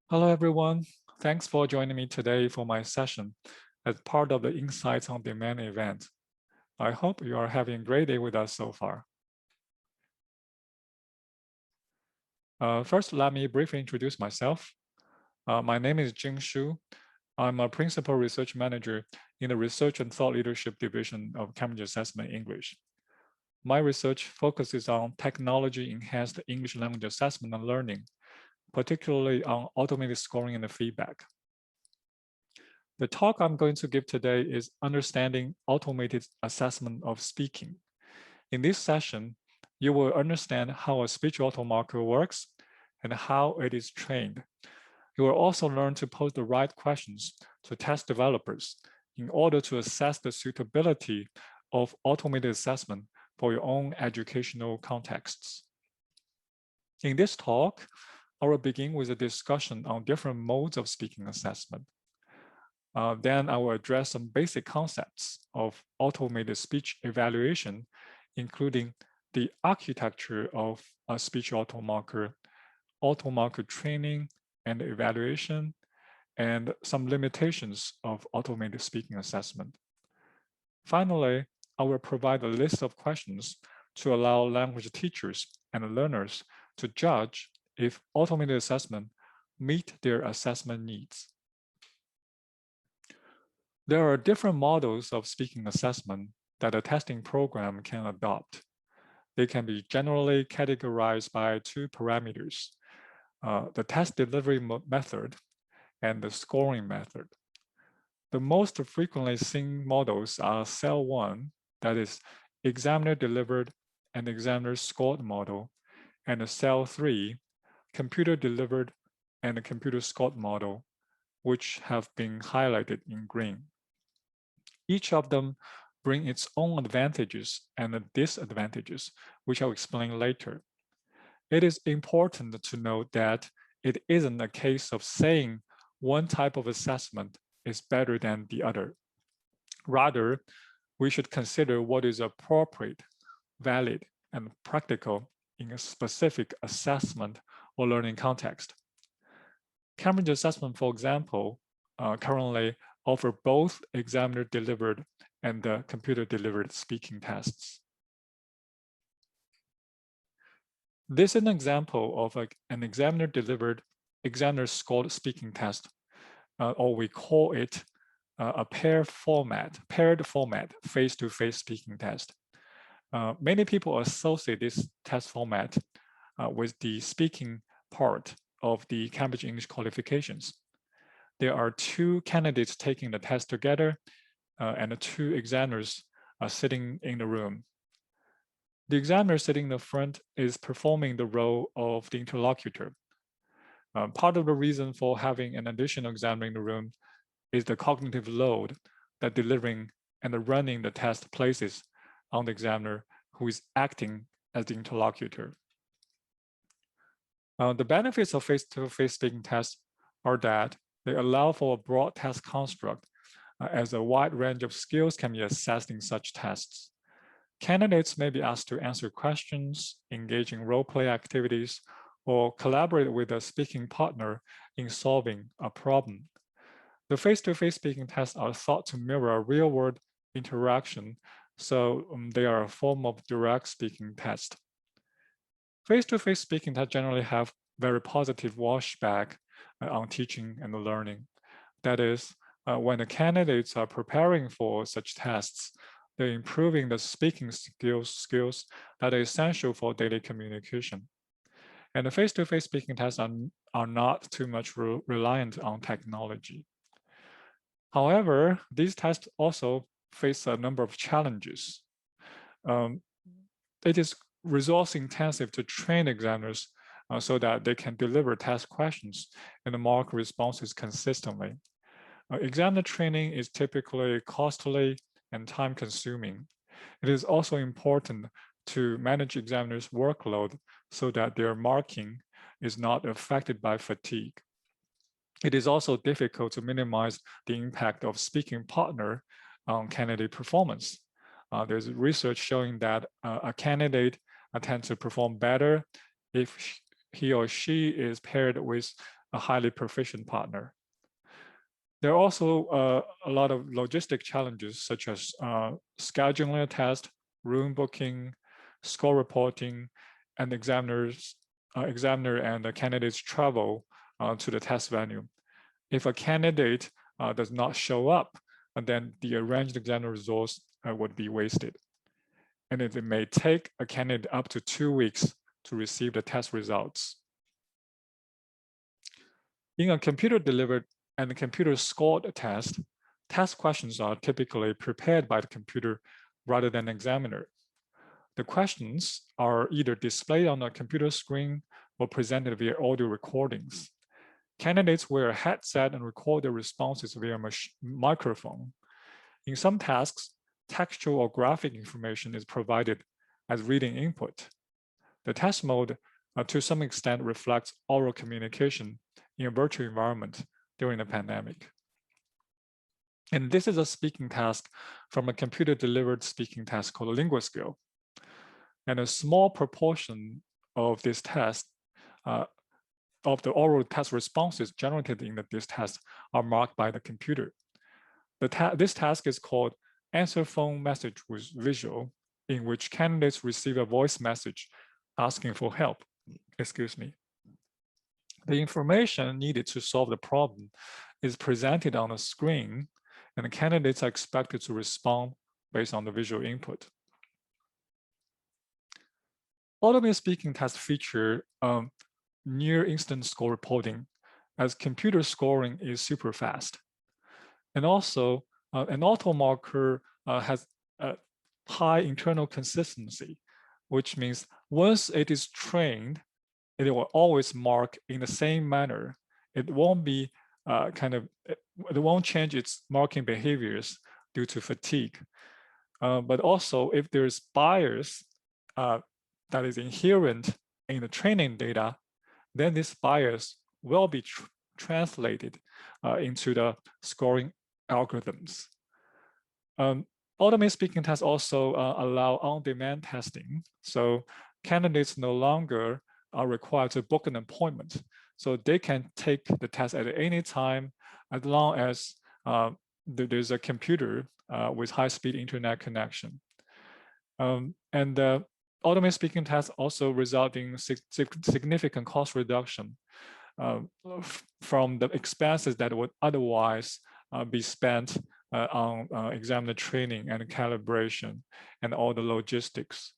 Hello, everyone. Thanks for joining me today for my session as part of the Insights on Demand event. I hope you are having a great day with us so far. First, let me briefly introduce myself. My name is Jing Xu. I'm a Principal Research Manager in the Research and Thought Leadership Division of Cambridge Assessment English. My research focuses on technology-enhanced English language assessment and learning, particularly on automated scoring and feedback. The talk I'm going to give today is Understanding Automated Assessment of Speaking. In this session, you will understand how a speech automarker works and how it is trained. You will also learn to pose the right questions to test developers in order to assess the suitability of automated assessment for your own educational contexts. In this talk, I will begin with a discussion on different modes of speaking assessment. Then I will address some basic concepts of automated speech evaluation, including the architecture of a speech automarker, automarker training and evaluation, and some limitations of automated speaking assessment. Finally, I will provide a list of questions to allow language teachers and learners to judge if automated assessment meet their assessment needs. There are different models of speaking assessment that a testing program can adopt. They can be generally categorized by two parameters, the test delivery method and the scoring method. The most frequently seen models are Cell 1, that is examiner delivered and examiner scored model, and Cell 3, computer delivered and computer scored model, which have been highlighted in green. Each of them bring its own advantages and disadvantages, which I'll explain later. It is important to note that it isn't a case of saying one type of assessment is better than the other. Rather, we should consider what is appropriate, valid, and practical in a specific assessment or learning context. Cambridge Assessment, for example, currently offer both examiner-delivered and computer-delivered speaking tests. This is an example of an examiner-delivered, examiner-scored speaking test, or we call it a paired format, face-to-face speaking test. Many people associate this test format with the speaking part of the Cambridge English qualifications. There are two candidates taking the test together, and the two examiners are sitting in the room. The examiner sitting in the front is performing the role of the interlocutor. Part of the reason for having an additional examiner in the room is the cognitive load that delivering and running the test places on the examiner who is acting as the interlocutor. The benefits of face-to-face speaking tests are that they allow for a broad test construct as a wide range of skills can be assessed in such tests. Candidates may be asked to answer questions, engage in role-play activities, or collaborate with a speaking partner in solving a problem. The face-to-face speaking tests are thought to mirror a real-world interaction, so they are a form of direct speaking test. Face-to-face speaking tests generally have very positive washback on teaching and learning. That is, when the candidates are preparing for such tests, they're improving the speaking skills that are essential for daily communication. And the face-to-face speaking tests are not too much reliant on technology. However, these tests also face a number of challenges. It is resource intensive to train examiners so that they can deliver test questions and mark responses consistently. Examiner training is typically costly and time consuming. It is also important to manage examiners' workload so that their marking is not affected by fatigue. It is also difficult to minimize the impact of speaking partner on candidate performance. There's research showing that a candidate tends to perform better if he or she is paired with a highly proficient partner. There are also a lot of logistic challenges, such as scheduling a test, room booking, score reporting, and examiner and the candidate's travel to the test venue. If a candidate does not show up, then the arranged exam results would be wasted. And it may take a candidate up to 2 weeks to receive the test results. In a computer-delivered and computer-scored test, test questions are typically prepared by the computer rather than the examiner. The questions are either displayed on a computer screen or presented via audio recordings. Candidates wear a headset and record their responses via microphone. In some tasks, textual or graphic information is provided as reading input. The test mode, to some extent, reflects oral communication in a virtual environment during the pandemic. And this is a speaking task from a computer-delivered speaking task called LinguaSkill. And a small proportion of this test, of the oral test responses generated in this test are marked by the computer. This task is called answer phone message with visual, in which candidates receive a voice message asking for help. Excuse me. The information needed to solve the problem is presented on a screen, and the candidates are expected to respond based on the visual input. Automated speaking tests feature near instant score reporting, as computer scoring is super fast. And also, an Automarker has a high internal consistency, which means once it is trained, it will always mark in the same manner. It won't be it won't change its marking behaviors due to fatigue. But also, if there's bias that is inherent in the training data, then this bias will be translated into the scoring algorithms. Automated speaking tests also allow on-demand testing. So candidates no longer are required to book an appointment. So they can take the test at any time, as long as there's a computer with high-speed internet connection. Automated speaking tests also result in significant cost reduction from the expenses that would otherwise be spent on examiner training and calibration and all the logistics.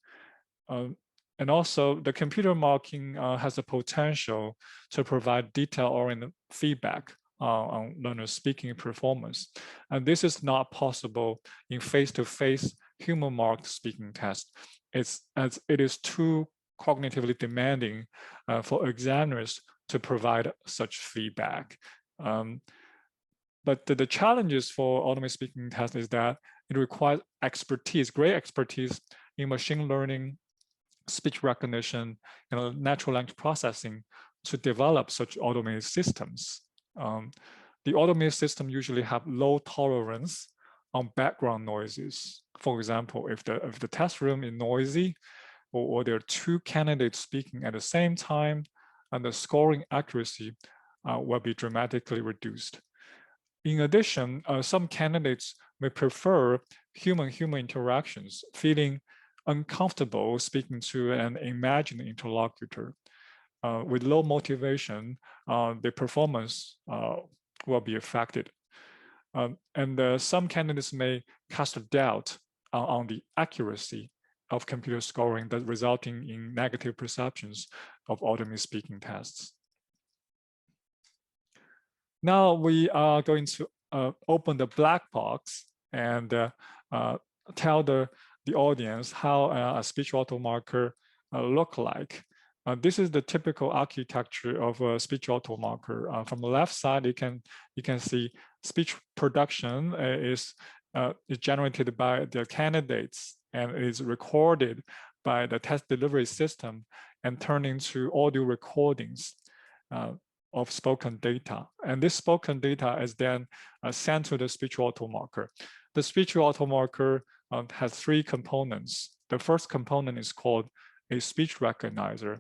And also, the computer marking has the potential to provide detail-oriented feedback on learners' speaking performance. And this is not possible in face-to-face human-marked speaking tests. As it is too cognitively demanding for examiners to provide such feedback. But the challenges for automated speaking tests is that it requires expertise, great expertise in machine learning, speech recognition, and natural language processing to develop such automated systems. The automated system usually have low tolerance on background noises. For example, if the test room is noisy, or there are two candidates speaking at the same time, and the scoring accuracy will be dramatically reduced. In addition, some candidates may prefer human-human interactions, feeling uncomfortable speaking to an imagined interlocutor. With low motivation, the performance will be affected. Some candidates may cast a doubt on the accuracy of computer scoring, that resulting in negative perceptions of automated speaking tests. Now we are going to open the black box and tell the audience how a speech automarker look like. This is the typical architecture of a speech automarker. From the left side, you can see speech production is generated by the candidates and is recorded by the test delivery system and turned into audio recordings of spoken data. And this spoken data is then sent to the speech automarker. The speech automarker has three components. The first component is called a speech recognizer,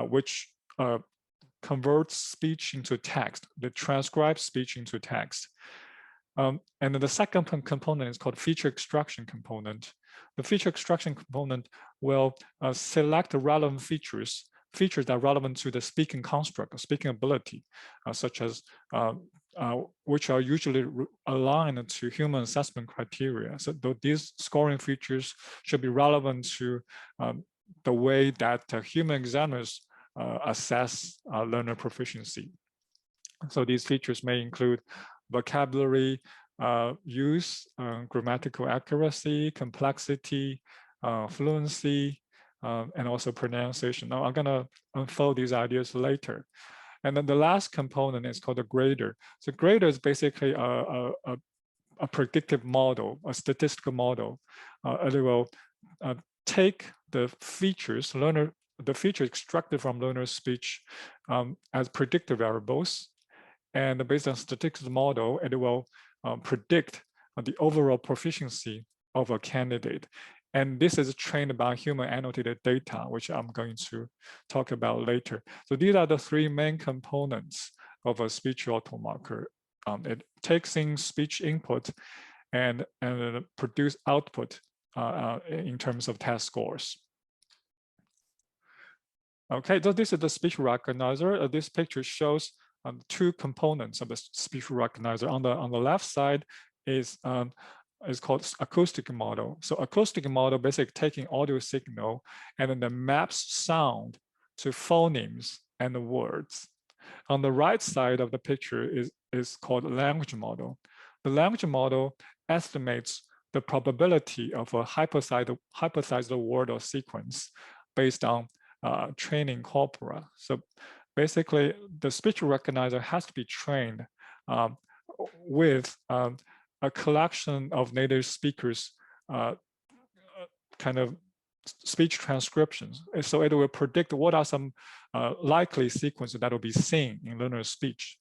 which converts speech into text, they transcribe speech into text. And then the second component is called feature extraction component. The feature extraction component will select the relevant features that are relevant to the speaking construct or speaking ability, such as which are usually aligned to human assessment criteria. So these scoring features should be relevant to the way that human examiners assess learner proficiency. So these features may include vocabulary use, grammatical accuracy, complexity, fluency, and also pronunciation. Now I'm gonna unfold these ideas later. And then the last component is called a grader. So grader is basically a predictive model, a statistical model. It will take the features, the features extracted from learner's speech as predictive variables. And based on statistical model, it will predict the overall proficiency of a candidate. And this is trained by human annotated data, which I'm going to talk about later. So these are the three main components of a speech automarker. It takes in speech input and produce output in terms of test scores. Okay, so this is the speech recognizer. This picture shows two components of the speech recognizer. On the left side is called acoustic model. So acoustic model basically taking audio signal and then maps sound to phonemes and the words. On the right side of the picture is called language model. The language model estimates the probability of a hypothesized word or sequence based on training corpora. So basically, the speech recognizer has to be trained with a collection of native speakers kind of speech transcriptions. So it will predict what are some likely sequences that will be seen in learner's speech.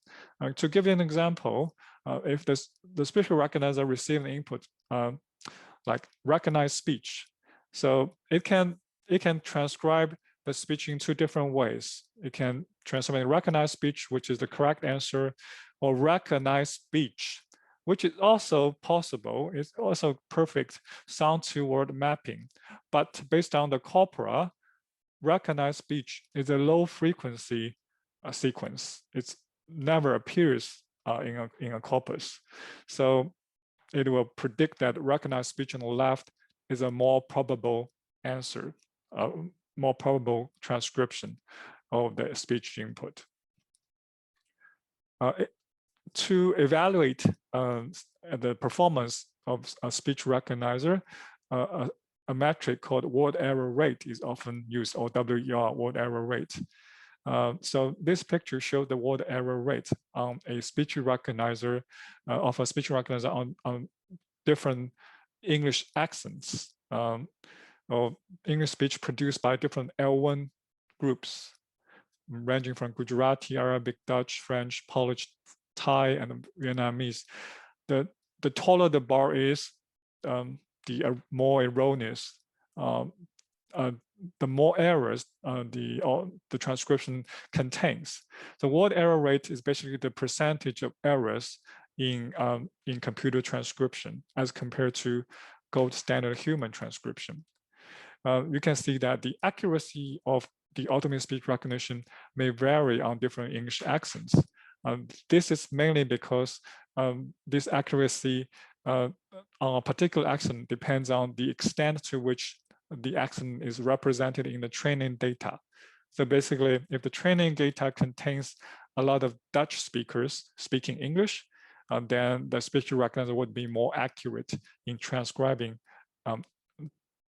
To give you an example, if the speech recognizer receives an input like recognize speech, so it can transcribe the speech in two different ways. It can transcribe recognize speech, which is the correct answer, or recognize speech, which is also possible. It's also perfect sound to word mapping. But based on the corpora, recognize speech is a low frequency sequence. It never appears in a corpus. So it will predict that recognize speech on the left is a more probable answer, more probable transcription of the speech input. To evaluate the performance of a speech recognizer, a metric called word error rate is often used, or WER, word error rate. So this picture shows the word error rate on a speech recognizer, of a speech recognizer on different English accents, or English speech produced by different L1 groups, ranging from Gujarati, Arabic, Dutch, French, Polish, Thai, and Vietnamese. The taller the bar is, the more erroneous, the more errors the transcription contains. The word error rate is basically the percentage of errors in computer transcription as compared to gold standard human transcription. You can see that the accuracy of the automated speech recognition may vary on different English accents. This is mainly because this accuracy on a particular accent depends on the extent to which the accent is represented in the training data. So basically, if the training data contains a lot of Dutch speakers speaking English, then the speech recognizer would be more accurate in transcribing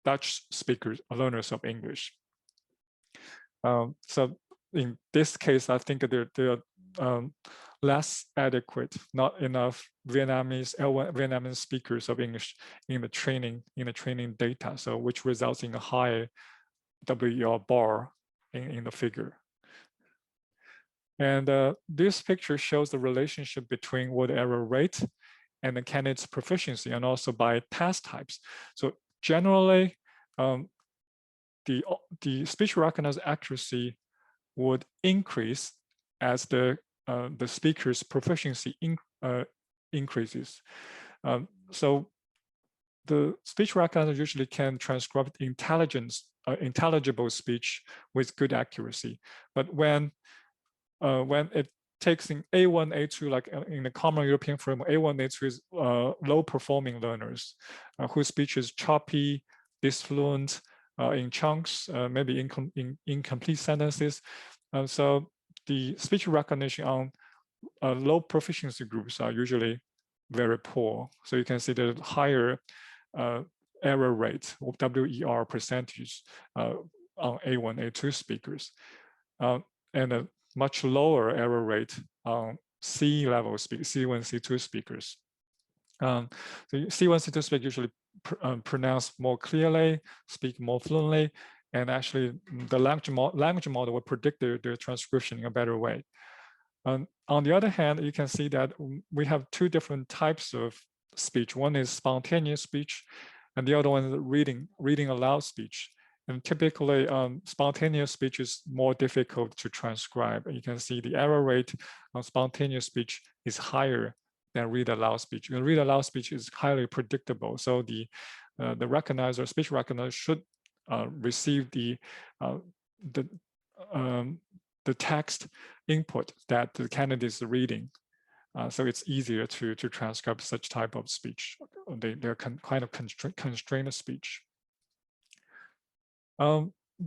Dutch speakers, learners of English. So in this case, I think there are less adequate, not enough Vietnamese L1 Vietnamese speakers of English in the training data, so which results in a higher WER bar in the figure. And this picture shows the relationship between word error rate and the candidate's proficiency, and also by task types. So generally, the speech recognizer accuracy would increase as the speaker's proficiency increases. So the speech recognizer usually can transcribe intelligible speech with good accuracy. But when it takes in A1, A2, like in the common European framework, A1, A2 is low-performing learners whose speech is choppy, disfluent, in chunks, maybe incomplete sentences. So the speech recognition on low proficiency groups are usually very poor. So you can see the higher error rate, or WER percentage on A1, A2 speakers, and a much lower error rate on C-level speakers, C1, C2 speakers. So C1, C2 speakers usually pronounce more clearly, speak more fluently, and actually the language model will predict their transcription in a better way. On the other hand, you can see that we have two different types of speech. One is spontaneous speech, and the other one is reading aloud speech. And typically, spontaneous speech is more difficult to transcribe. You can see the error rate on spontaneous speech is higher than read aloud speech. And read aloud speech is highly predictable. So the speech recognizer should receive the text input that the candidate is reading. So it's easier to transcribe such type of speech. They're kind of constrained speech.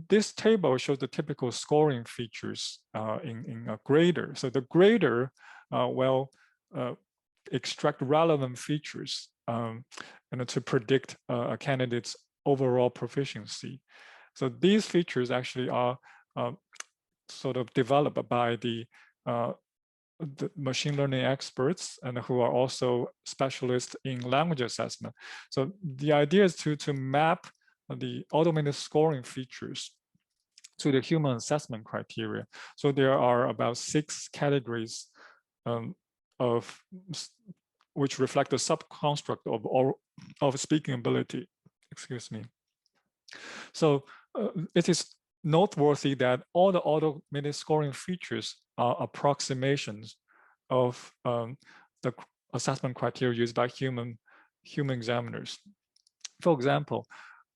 This table shows the typical scoring features in a grader. So the grader will extract relevant features and to predict a candidate's overall proficiency. So these features actually are sort of developed by the machine learning experts and who are also specialists in language assessment. So the idea is to map the automated scoring features to the human assessment criteria. So there are about 6 categories of which reflect the subconstruct of speaking ability. Excuse me. So it is noteworthy that all the automated scoring features are approximations of the assessment criteria used by human examiners. For example,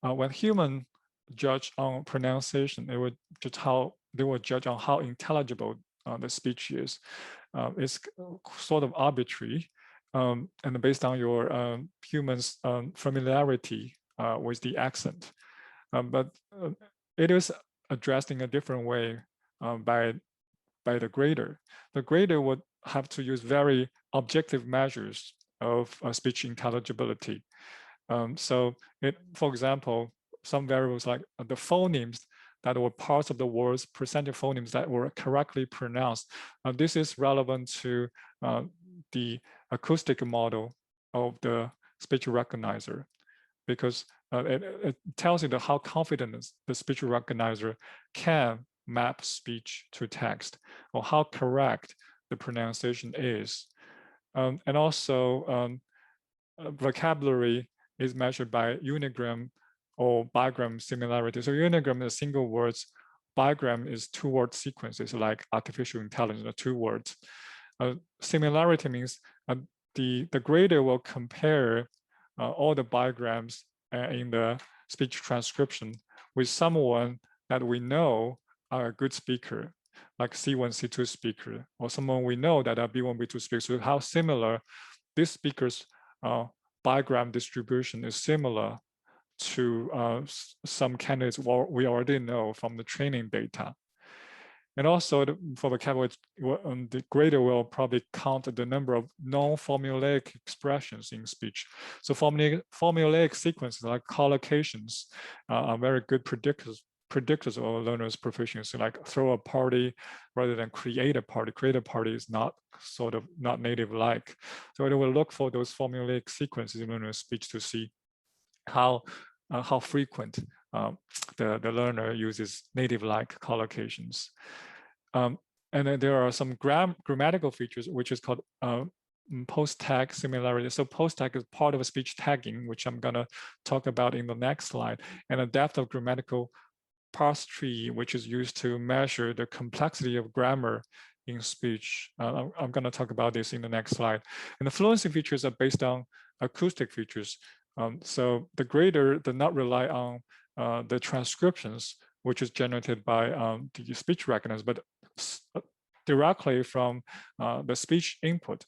when human judge on pronunciation, they will judge on how intelligible the speech is. It's sort of arbitrary and based on your human's familiarity with the accent. But it is addressed in a different way by the grader. The grader would have to use very objective measures of speech intelligibility. So for example, some variables like the phonemes that were parts of the words, percentage phonemes that were correctly pronounced. This is relevant to the acoustic model of the speech recognizer, because it tells you how confident the speech recognizer can map speech to text, or how correct the pronunciation is. And also vocabulary is measured by unigram or bigram similarity. So unigram is single words, bigram is 2-word sequences like artificial intelligence, 2 words. Similarity means the grader will compare all the bigrams in the speech transcription with someone that we know are a good speaker, like C1, C2 speaker, or someone we know that are B1, B2 speakers. So how similar this speaker's bigram distribution is similar to some candidates we already know from the training data. And also for vocabulary, the grader will probably count the number of non-formulaic expressions in speech. So formulaic sequences like collocations are very good predictors of a learner's proficiency, like throw a party rather than create a party. Create a party is not native-like. So it will look for those formulaic sequences in learner's speech to see how frequent the learner uses native-like collocations. And then there are some grammatical features, which is called post-tag similarity. So post-tag is part of a speech tagging, which I'm going to talk about in the next slide, and a depth of grammatical parse tree, which is used to measure the complexity of grammar in speech. I'm going to talk about this in the next slide. And the fluency features are based on acoustic features. So the grader does not rely on the transcriptions, which is generated by the speech recognizer, but directly from the speech input.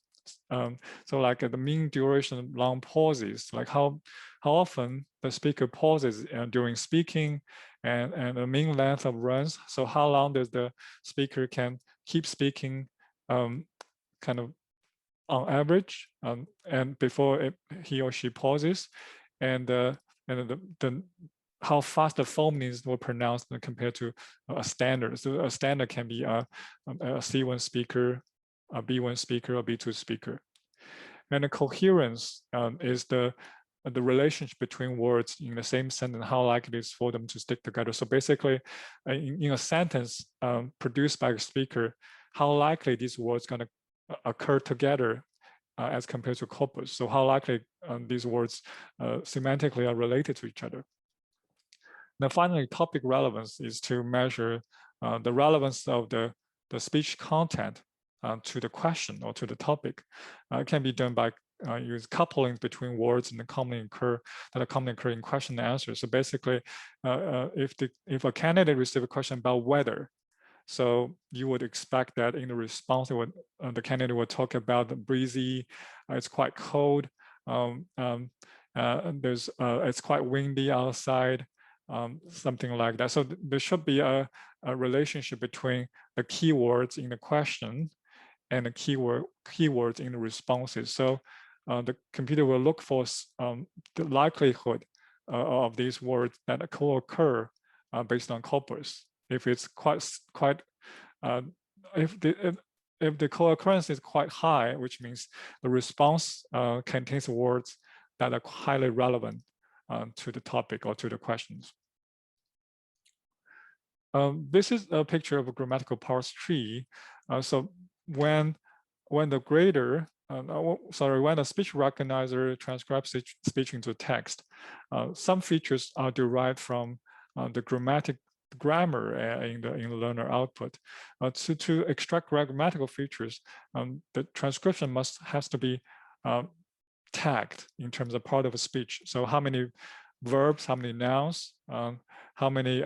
So like the mean duration, long pauses, like how often the speaker pauses during speaking, and the mean length of runs. So how long does the speaker can keep speaking kind of on average, and before he or she pauses, and how fast the phonemes were pronounced compared to a standard. So a standard can be a C1 speaker, a B1 speaker, or B2 speaker. And the coherence is the relationship between words in the same sentence, how likely it is for them to stick together. So basically, in a sentence produced by a speaker, how likely these words going to occur together as compared to corpus. So how likely these words semantically are related to each other. Now, finally, topic relevance is to measure the relevance of the speech content to the question or to the topic. It can be done by use coupling between words and commonly occur in question and answer. So basically, if a candidate receives a question about weather, so you would expect that in the response, the candidate would talk about the breezy, it's quite cold, it's quite windy outside, something like that. So there should be a relationship between the keywords in the question and the keywords in the responses. So the computer will look for the likelihood of these words that co-occur based on corpus. If it's if the co-occurrence is quite high, which means the response contains words that are highly relevant to the topic or to the questions. This is a picture of a grammatical parse tree. So when the grader, when the speech recognizer transcribes speech into text, some features are derived from the grammar in the learner output. To extract grammatical features, the transcription has to be tagged in terms of part of a speech. So how many verbs, how many nouns, how many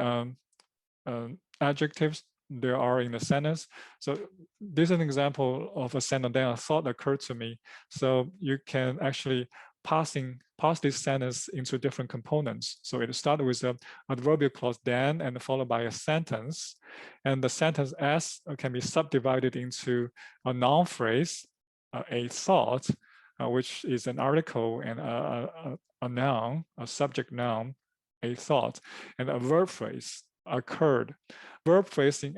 adjectives there are in the sentence. So this is an example of a sentence that a thought occurred to me. So you can actually pass this sentence into different components. So it started with an adverbial clause then and followed by a sentence. And the sentence S can be subdivided into a noun phrase, a thought, which is an article, and a noun, a subject noun, a thought, and a verb phrase, occurred. Verb phrase in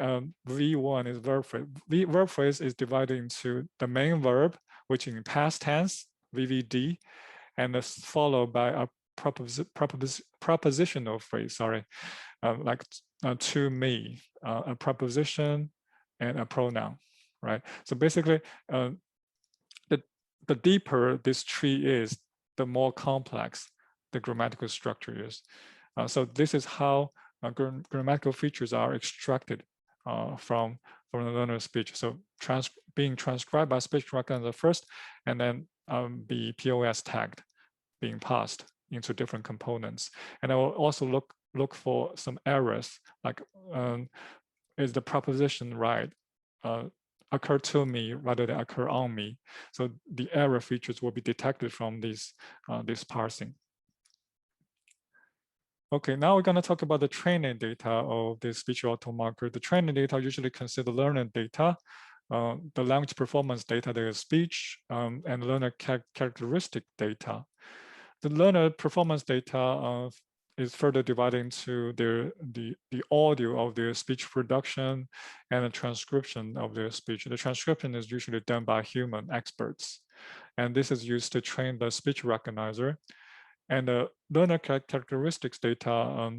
V1 is verb phrase. Verb phrase is divided into the main verb, which in past tense, VVD, and is followed by a prepositional phrase, like to me, a preposition and a pronoun, right? So basically, the deeper this tree is, the more complex the grammatical structure is. So this is how grammatical features are extracted from the learner's speech. So being transcribed by speech recognizer first, and then be POS tagged, being passed into different components. And I will also look for some errors, like is the preposition right? Occur to me rather than occur on me. So the error features will be detected from this parsing. Okay, now we're going to talk about the training data of the speech automarker. The training data usually consider learner data, the language performance data, the speech, and learner characteristic data. The learner performance data is further divided into the audio of their speech production and the transcription of their speech. The transcription is usually done by human experts, and this is used to train the speech recognizer. And the learner characteristics data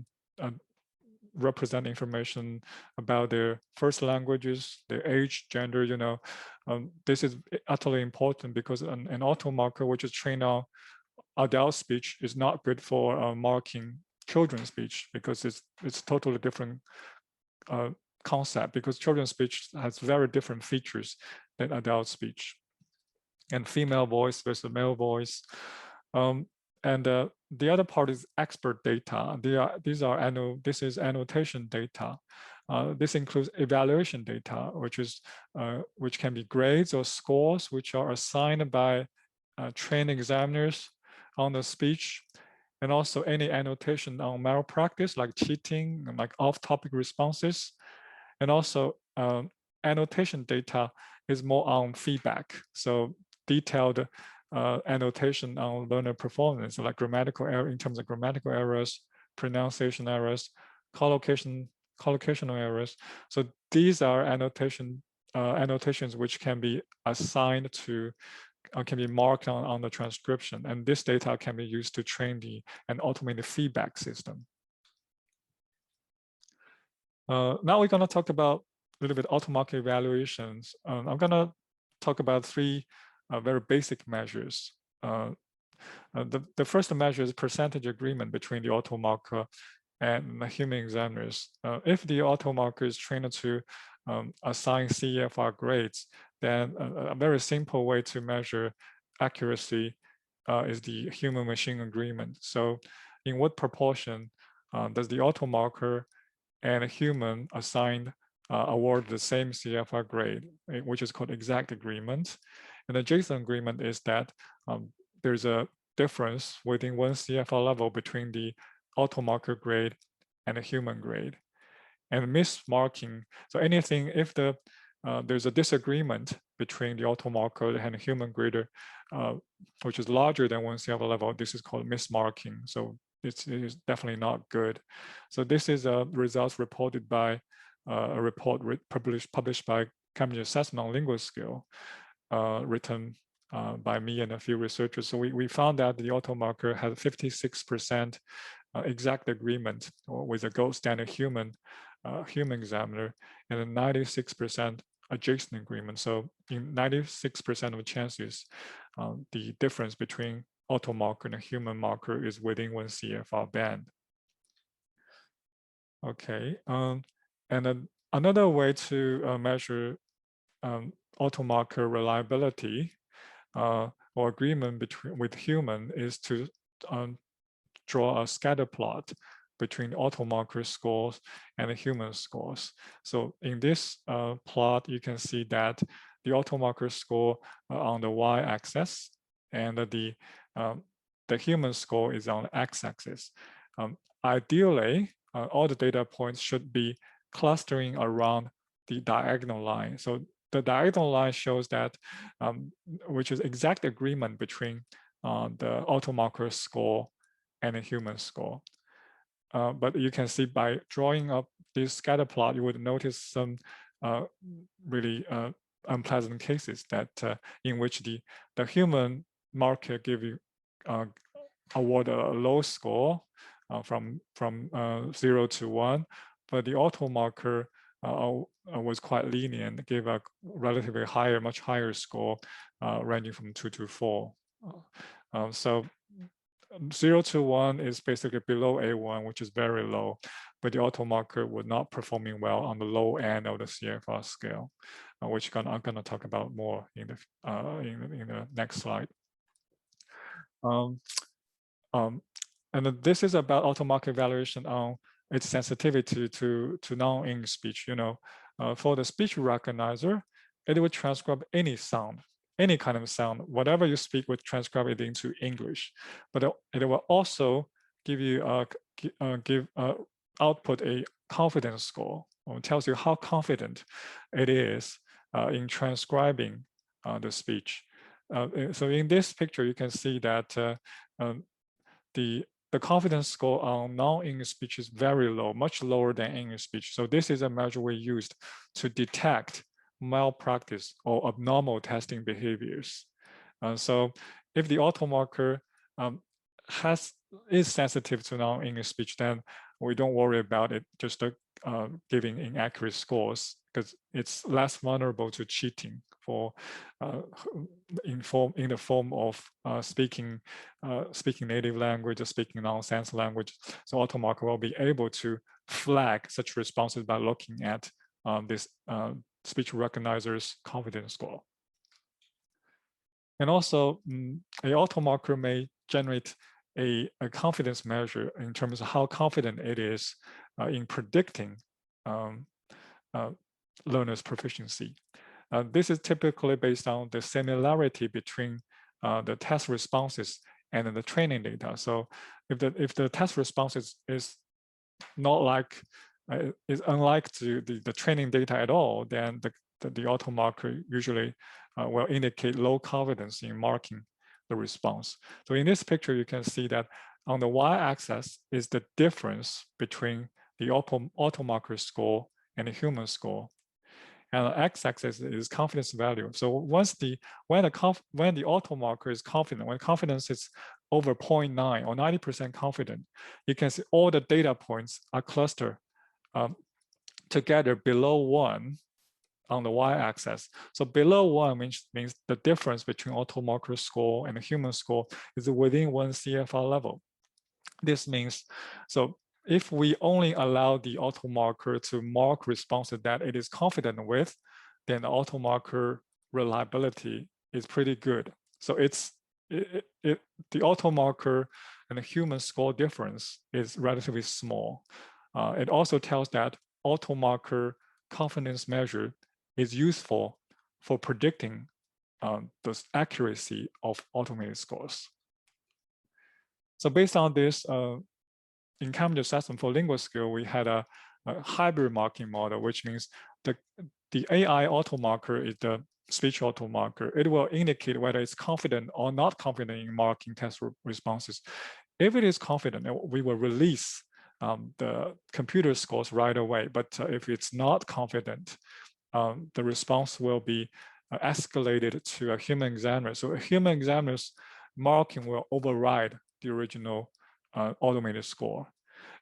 represent information about their first languages, their age, gender. This is utterly important because an automarker, which is trained on adult speech, is not good for marking children's speech because it's totally different concept because children's speech has very different features than adult speech. And female voice versus male voice. And the other part is expert data. This is annotation data. This includes evaluation data, which can be grades or scores, which are assigned by trained examiners on the speech, and also any annotation on malpractice, like cheating, like off-topic responses, and also annotation data is more on feedback. So detailed annotation on learner performance, like grammatical error in terms of grammatical errors, pronunciation errors, collocational errors. So these are annotations which can be assigned to, can be marked on the transcription, and this data can be used to train and automate the feedback system. Now we're going to talk about a little bit Automarker evaluations. I'm going to talk about three very basic measures. The first measure is percentage agreement between the Automarker and the human examiners. If the Automarker is trained to assign CEFR grades, then a very simple way to measure accuracy is the human-machine agreement. So in what proportion does the Automarker and a human assigned award the same CFR grade, which is called exact agreement. And the JSON agreement is that there's a difference within one CFR level between the Automarker grade and the human grade. And mismarking, so anything if there's a disagreement between the Automarker and the human grader, which is larger than one CFR level, this is called mismarking. So it is definitely not good. So this is results reported by a report published by Cambridge Assessment on Lingual Skill, written by me and a few researchers. So we found that the Automarker had 56% exact agreement with a gold standard human examiner, and a 96% adjacent agreement. So in 96% of chances, the difference between Automarker and a human marker is within one CFR band. Okay, and then another way to measure Automarker reliability or agreement with human is to draw a scatter plot between Automarker scores and the human scores. So in this plot, you can see that the Automarker score on the y-axis and the human score is on the x-axis. Ideally, all the data points should be clustering around the diagonal line. So the diagonal line shows that, which is exact agreement between the Automarker score and the human score. But you can see by drawing up this scatter plot, you would notice some really unpleasant cases that in which the human marker give you award a low score from 0 to 1, but the Automarker was quite lenient, gave a relatively higher, much higher score, ranging from 2 to 4. So 0 to 1 is basically below A1, which is very low, but the Automarker would not performing well on the low end of the CFR scale, which I'm going to talk about more in the next slide. And this is about Automarker evaluation on its sensitivity to non-English speech. For the speech recognizer, it will transcribe any sound, any kind of sound, whatever you speak would transcribe it into English. But it will also give you output a confidence score, or tells you how confident it is in transcribing the speech. So in this picture, you can see that the confidence score on non-English speech is very low, much lower than English speech. So this is a measure we used to detect malpractice or abnormal testing behaviors. So if the Automarker is sensitive to non-English speech, then we don't worry about it just giving inaccurate scores, because it's less vulnerable to cheating in the form of speaking native language or speaking nonsense language. So Automarker will be able to flag such responses by looking at this speech recognizer's confidence score. And also, a automarker may generate a confidence measure in terms of how confident it is in predicting learners' proficiency. This is typically based on the similarity between the test responses and the training data. So if the test response is not like is unlike to the training data at all, then the automarker usually will indicate low confidence in marking the response. So in this picture, you can see that on the y-axis is the difference between the automarker score and the human score. And the x-axis is confidence value. So when the automarker is confident, when confidence is over 0.9 or 90% confident, you can see all the data points are clustered together below 1 on the y-axis. So below 1 means the difference between automarker score and the human score is within 1 CFR level. This means, so if we only allow the automarker to mark responses that it is confident with, then the automarker reliability is pretty good. So the automarker and the human score difference is relatively small. It also tells that automarker confidence measure is useful for predicting the accuracy of automated scores. So based on this, in Cambridge assessment for lingual skill, we had a hybrid marking model, which means the AI automarker is the speech automarker. It will indicate whether it's confident or not confident in marking test responses. If it is confident, we will release the computer scores right away. But if it's not confident, the response will be escalated to a human examiner. So a human examiner's marking will override the original automated score.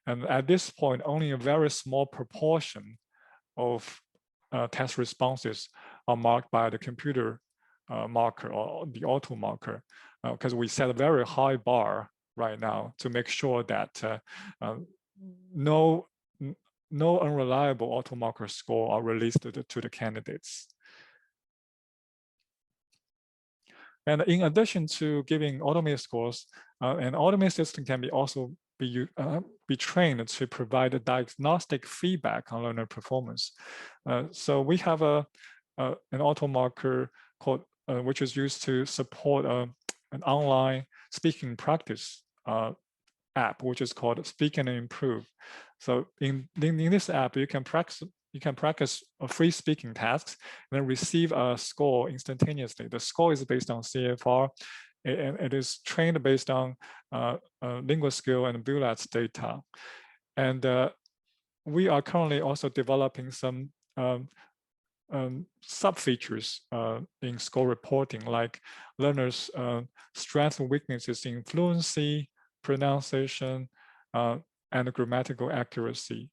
And at this point, only a very small proportion of test responses are marked by the computer marker or the auto marker, because we set a very high bar right now to make sure that no unreliable auto marker score are released to the candidates. And in addition to giving automated scores, an automated system can also be trained to provide a diagnostic feedback on learner performance. So we have an Automarker called, which is used to support an online speaking practice app, which is called Speak and Improve. So in this app, you can practice free speaking tasks and then receive a score instantaneously. The score is based on CFR, and it is trained based on lingual skill and BULAT's data. And we are currently also developing some sub-features in score reporting, like learners' strengths and weaknesses in fluency, pronunciation, and grammatical accuracy.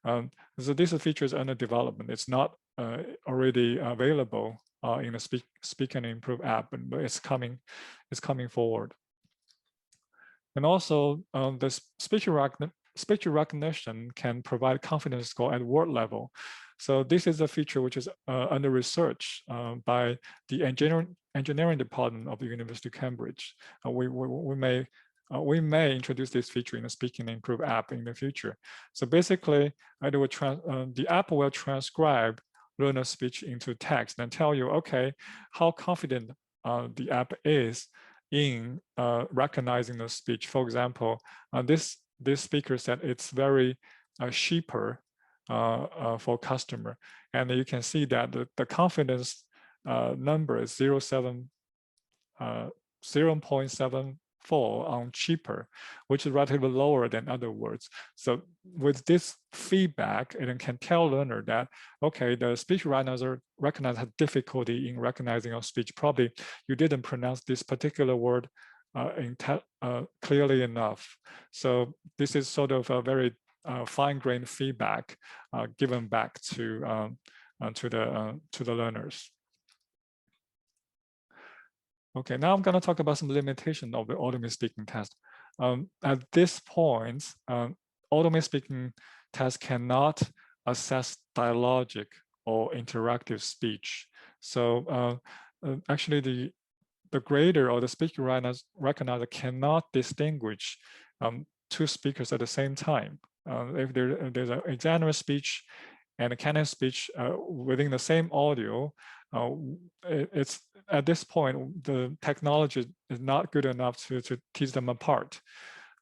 So these are features under development. It's not already available in the Speak and Improve app, but it's coming forward. And also, the speech recognition can provide confidence score at word level. So this is a feature which is under research by the engineering department of the University of Cambridge. We may introduce this feature in the Speak and Improve app in the future. So basically, the app will transcribe learner speech into text and tell you, okay, how confident the app is in recognizing the speech. For example, this speaker said it's very cheaper for customer, and you can see that the confidence number is 0.74 on cheaper, which is relatively lower than other words. So with this feedback, it can tell learner that, okay, the speech recognizer has difficulty in recognizing your speech. Probably you didn't pronounce this particular word clearly enough. So this is sort of a very fine-grained feedback given back to the learners. Okay, now I'm going to talk about some limitation of the automated speaking test. At this point, automated speaking test cannot assess dialogic or interactive speech. So actually the grader or the speaker recognizer cannot distinguish two speakers at the same time. If there's an examiners speech and a candidate speech within the same audio, it's at this point, the technology is not good enough to tease them apart.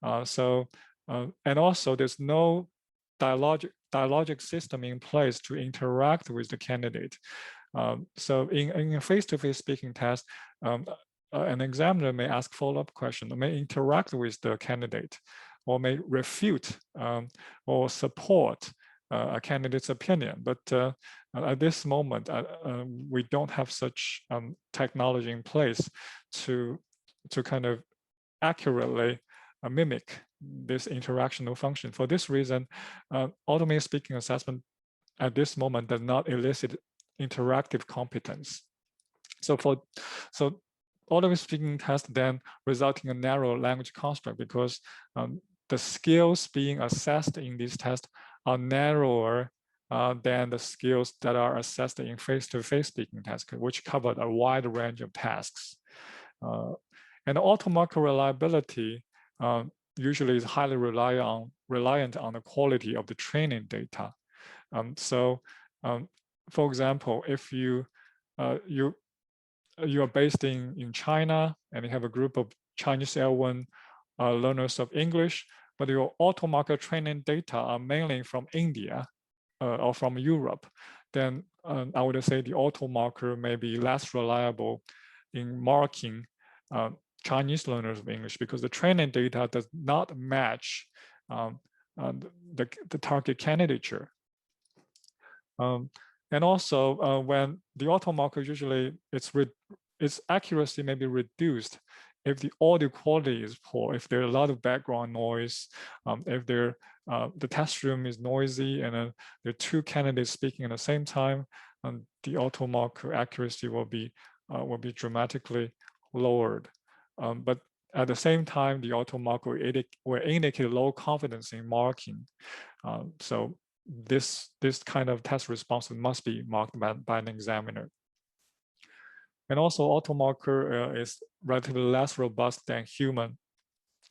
And also there's no dialogic system in place to interact with the candidate. So in a face-to-face speaking test, an examiner may ask follow-up questions, may interact with the candidate, or may refute or support a candidate's opinion. But at this moment, we don't have such technology in place to kind of accurately mimic this interactional function. For this reason, automated speaking assessment at this moment does not elicit interactive competence. So automated speaking test then result in a narrow language construct because the skills being assessed in this test are narrower than the skills that are assessed in face-to-face speaking tests, which covered a wide range of tasks. And automarker reliability usually is highly reliant on the quality of the training data. For example, if you are based in China and you have a group of Chinese L1 learners of English, but your Automarker training data are mainly from India or from Europe, then I would say the Automarker may be less reliable in marking Chinese learners of English because the training data does not match the target candidature. And also when the Automarker usually its accuracy may be reduced if the audio quality is poor, if there's a lot of background noise, if the test room is noisy and there are two candidates speaking at the same time, the Automarker accuracy will be dramatically lowered. But at the same time, the Automarker will indicate low confidence in marking. So this kind of test response must be marked by an examiner. And also Automarker is relatively less robust than human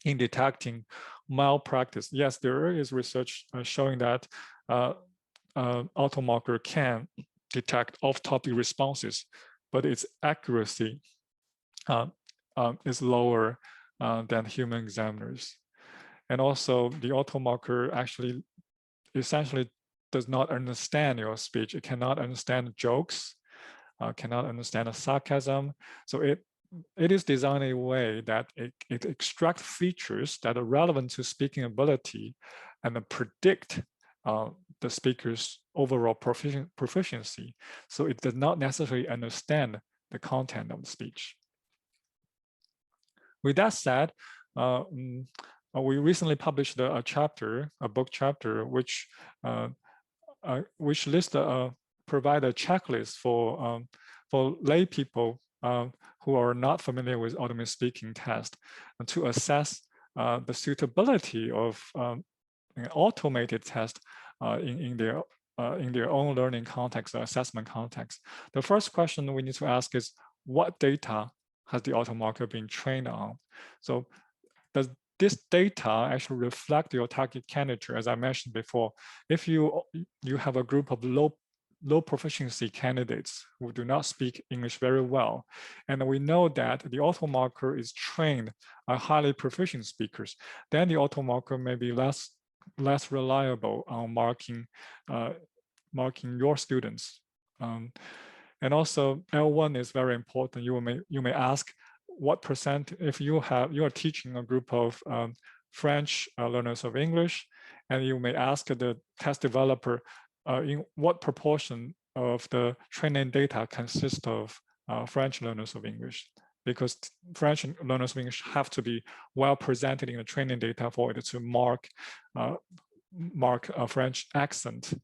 in detecting malpractice. Yes, there is research showing that Automarker can detect off-topic responses, but its accuracy is lower than human examiners. And also the Automarker actually essentially does not understand your speech. It cannot understand jokes, cannot understand a sarcasm. So it is designed in a way that it extracts features that are relevant to speaking ability and predict the speaker's overall proficiency. So it does not necessarily understand the content of the speech. With that said, we recently published a book chapter, which lists provide a checklist for lay people who are not familiar with automated speaking test to assess the suitability of an automated test in their own learning context or assessment context. The first question we need to ask is, what data has the Automarker been trained on? So does this data actually reflect your target candidature? As I mentioned before, if you have a group of low proficiency candidates who do not speak English very well, and we know that the Automarker is trained on highly proficient speakers, then the Automarker may be less reliable on marking your students. And also L1 is very important. You may ask, what percent, if you are teaching a group of French learners of English, and you may ask the test developer in what proportion of the training data consists of French learners of English, because French learners of English have to be well presented in the training data for it to mark a French accent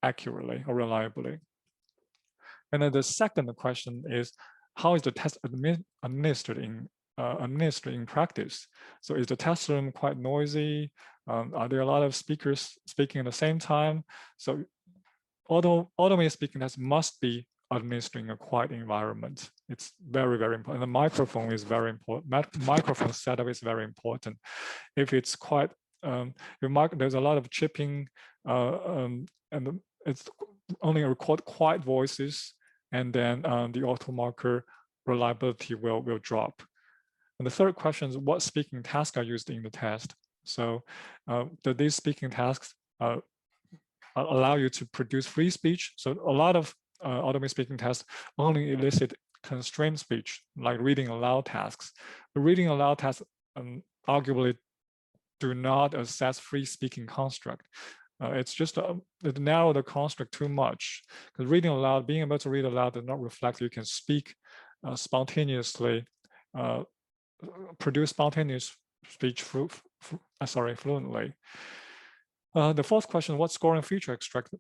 accurately or reliably. And then the second question is, how is the test administered in practice? So is the test room quite noisy? Are there a lot of speakers speaking at the same time? So automated speaking test must be administering a quiet environment. It's very, very important. The microphone is very important. Microphone setup is very if it's quite, there's a lot of chipping, and it's only record quiet voices, and then the Automarker reliability will drop. And the third question is, what speaking tasks are used in the test? So these speaking tasks allow you to produce free speech. So a lot of automated speaking tests only elicit constrained speech, like reading aloud tasks. The reading aloud tasks arguably do not assess free speaking construct. It's just it narrow the construct too much. Because reading aloud, being able to read aloud does not reflect you can speak spontaneously, produce spontaneous speech fluently. The fourth question, what scoring feature extract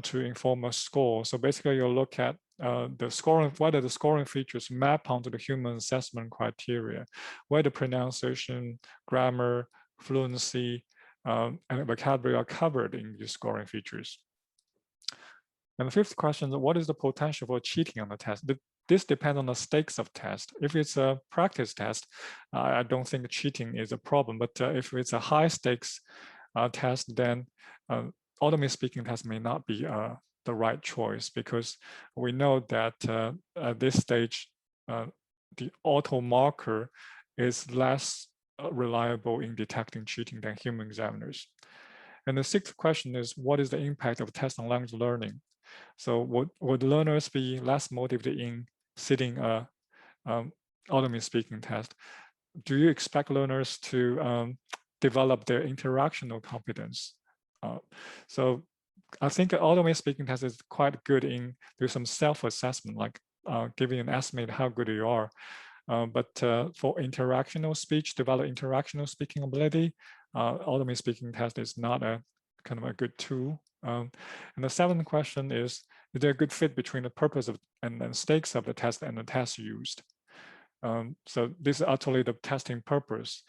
to inform a score? So basically you look at the scoring, whether the scoring features map onto the human assessment criteria, whether pronunciation, grammar, fluency, and vocabulary are covered in these scoring features. And the fifth question, what is the potential for cheating on the test? This depends on the stakes of test. If it's a practice test, I don't think cheating is a problem, but if it's a high stakes test, then automated speaking test may not be the right choice, because we know that at this stage, the Automarker is less reliable in detecting cheating than human examiners. And the sixth question is, what is the impact of test on language learning? So would learners be less motivated in sitting a automated speaking test? Do you expect learners to develop their interactional competence? So I think an automated speaking test is quite good in doing some self-assessment, like giving an estimate how good you are. But for interactional speech, develop interactional speaking ability, automated speaking test is not a kind of a good tool. And the seventh question is there a good fit between the purpose of and stakes of the test and the test used? So this is actually the testing purpose.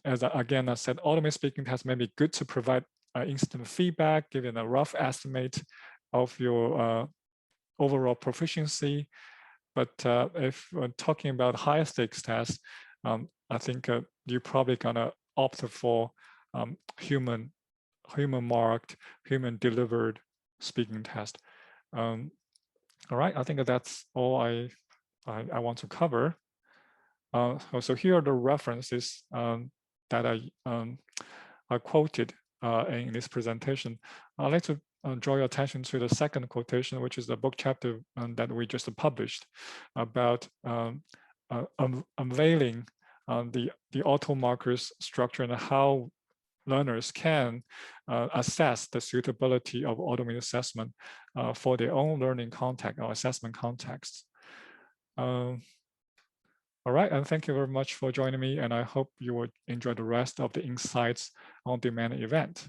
As again, I said, automated speaking test may be good to provide instant feedback, giving a rough estimate of your overall proficiency. But if we're talking about higher stakes tests, I think you're probably gonna opt for human marked, human delivered speaking test. All right, I think that's all I want to cover. So here are the references that I quoted in this presentation. I'd like to draw your attention to the second quotation, which is the book chapter that we just published about unveiling the Automarker's structure and how learners can assess the suitability of automated assessment for their own learning context or assessment contexts. All right, and thank you very much for joining me, and I hope you will enjoy the rest of the Insights on Demand event.